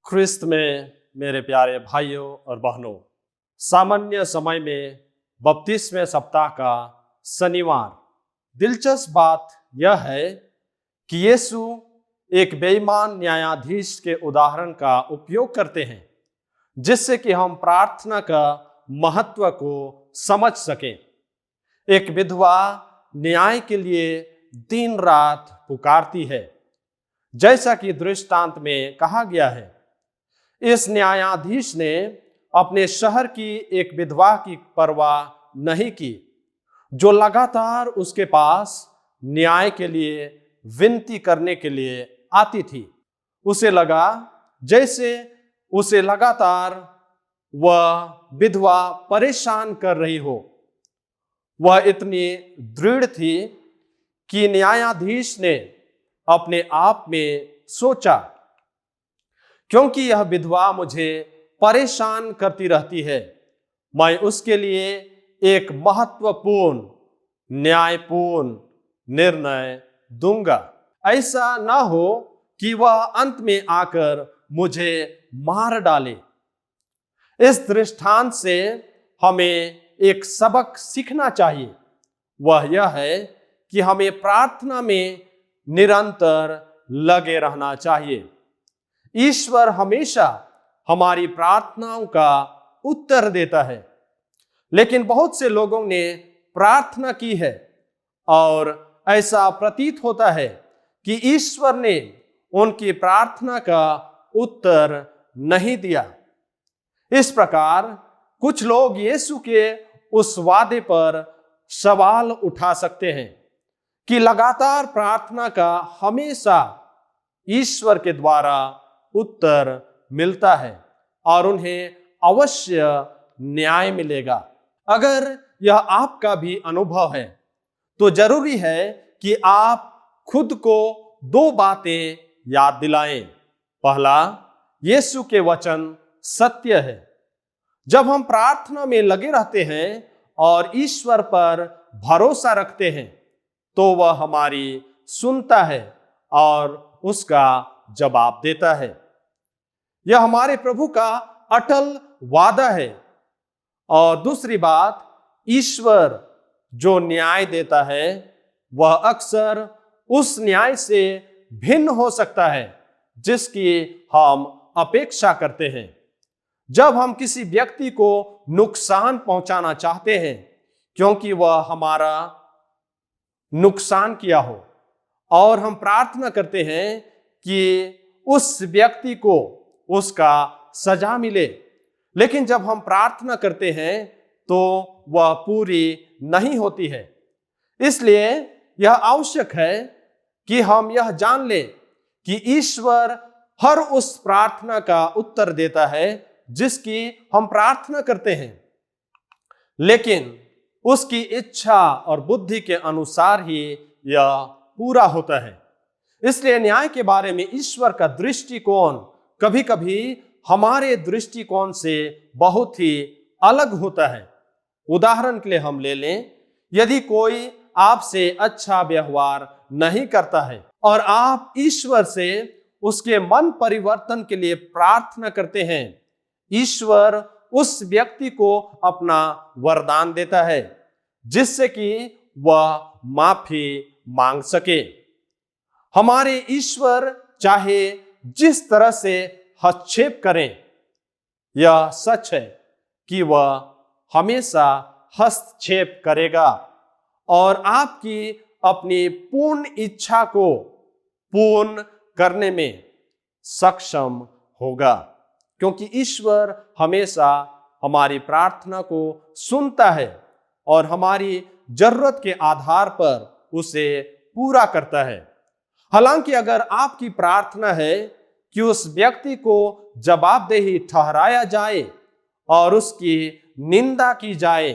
ख्रिस्त में मेरे प्यारे भाइयों और बहनों, सामान्य समय में 32वें सप्ताह का शनिवार। दिलचस्प बात यह है कि यीशु एक बेईमान न्यायाधीश के उदाहरण का उपयोग करते हैं, जिससे कि हम प्रार्थना का महत्व को समझ सकें। एक विधवा न्याय के लिए दिन रात पुकारती है, जैसा कि दृष्टांत में कहा गया है। इस न्यायाधीश ने अपने शहर की एक विधवा की परवाह नहीं की, जो लगातार उसके पास न्याय के लिए विनती करने के लिए आती थी। उसे लगा जैसे उसे लगातार वह विधवा परेशान कर रही हो। वह इतनी दृढ़ थी कि न्यायाधीश ने अपने आप में सोचा, क्योंकि यह विधवा मुझे परेशान करती रहती है, मैं उसके लिए एक महत्वपूर्ण न्यायपूर्ण निर्णय दूंगा। ऐसा ना हो कि वह अंत में आकर मुझे मार डाले। इस दृष्टांत से हमें एक सबक सीखना चाहिए। वह यह है कि हमें प्रार्थना में निरंतर लगे रहना चाहिए। ईश्वर हमेशा हमारी प्रार्थनाओं का उत्तर देता है, लेकिन बहुत से लोगों ने प्रार्थना की है और ऐसा प्रतीत होता है कि ईश्वर ने उनकी प्रार्थना का उत्तर नहीं दिया। इस प्रकार कुछ लोग यीशु के उस वादे पर सवाल उठा सकते हैं कि लगातार प्रार्थना का हमेशा ईश्वर के द्वारा उत्तर मिलता है और उन्हें अवश्य न्याय मिलेगा। अगर यह आपका भी अनुभव है तो जरूरी है कि आप खुद को दो बातें याद दिलाएं। पहला, यीशु के वचन सत्य है। जब हम प्रार्थना में लगे रहते हैं और ईश्वर पर भरोसा रखते हैं, तो वह हमारी सुनता है और उसका जवाब देता है। यह हमारे प्रभु का अटल वादा है। और दूसरी बात, ईश्वर जो न्याय देता है वह अक्सर उस न्याय से भिन्न हो सकता है जिसकी हम अपेक्षा करते हैं। जब हम किसी व्यक्ति को नुकसान पहुंचाना चाहते हैं क्योंकि वह हमारा नुकसान किया हो, और हम प्रार्थना करते हैं कि उस व्यक्ति को उसका सजा मिले, लेकिन जब हम प्रार्थना करते हैं तो वह पूरी नहीं होती है। इसलिए यह आवश्यक है कि हम यह जान लें कि ईश्वर हर उस प्रार्थना का उत्तर देता है जिसकी हम प्रार्थना करते हैं, लेकिन उसकी इच्छा और बुद्धि के अनुसार ही यह पूरा होता है। इसलिए न्याय के बारे में ईश्वर का दृष्टिकोण कभी कभी हमारे दृष्टिकोण से बहुत ही अलग होता है। उदाहरण के लिए हम ले लें, यदि कोई आपसे अच्छा व्यवहार नहीं करता है और आप ईश्वर से उसके मन परिवर्तन के लिए प्रार्थना करते हैं, ईश्वर उस व्यक्ति को अपना वरदान देता है जिससे कि वह माफी मांग सके। हमारे ईश्वर चाहे जिस तरह से हस्तक्षेप करें, यह सच है कि वह हमेशा हस्तक्षेप करेगा और आपकी अपनी पूर्ण इच्छा को पूर्ण करने में सक्षम होगा, क्योंकि ईश्वर हमेशा हमारी प्रार्थना को सुनता है और हमारी जरूरत के आधार पर उसे पूरा करता है। हालांकि अगर आपकी प्रार्थना है कि उस व्यक्ति को जवाबदेही ठहराया जाए और उसकी निंदा की जाए,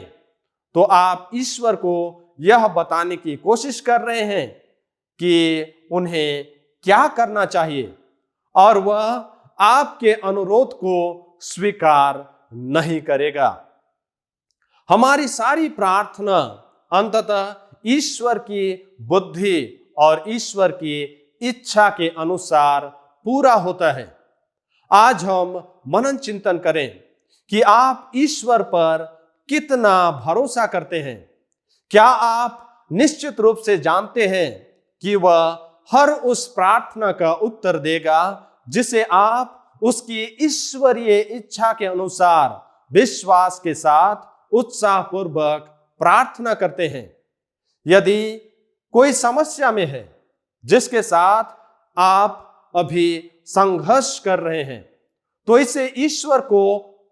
तो आप ईश्वर को यह बताने की कोशिश कर रहे हैं कि उन्हें क्या करना चाहिए और वह आपके अनुरोध को स्वीकार नहीं करेगा। हमारी सारी प्रार्थना अंततः ईश्वर की बुद्धि और ईश्वर की इच्छा के अनुसार पूरा होता है। आज हम मनन चिंतन करें कि आप ईश्वर पर कितना भरोसा करते हैं। क्या आप निश्चित रूप से जानते हैं कि वह हर उस प्रार्थना का उत्तर देगा जिसे आप उसकी ईश्वरीय इच्छा के अनुसार विश्वास के साथ उत्साहपूर्वक प्रार्थना करते हैं? यदि कोई समस्या में है जिसके साथ आप अभी संघर्ष कर रहे हैं, तो इसे ईश्वर को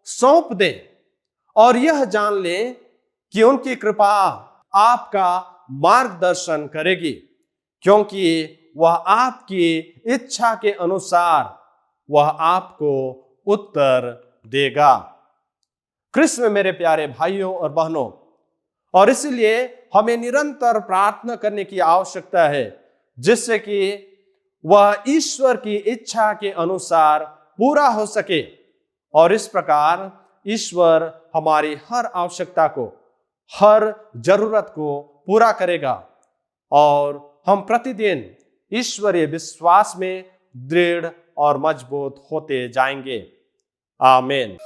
सौंप दें और यह जान लें कि उनकी कृपा आपका मार्गदर्शन करेगी, क्योंकि वह आपकी इच्छा के अनुसार वह आपको उत्तर देगा। कृष्ण में मेरे प्यारे भाइयों और बहनों, और इसलिए हमें निरंतर प्रार्थना करने की आवश्यकता है जिससे कि वह ईश्वर की इच्छा के अनुसार पूरा हो सके, और इस प्रकार ईश्वर हमारी हर आवश्यकता को, हर जरूरत को पूरा करेगा और हम प्रतिदिन ईश्वरीय विश्वास में दृढ़ और मजबूत होते जाएंगे। आमीन।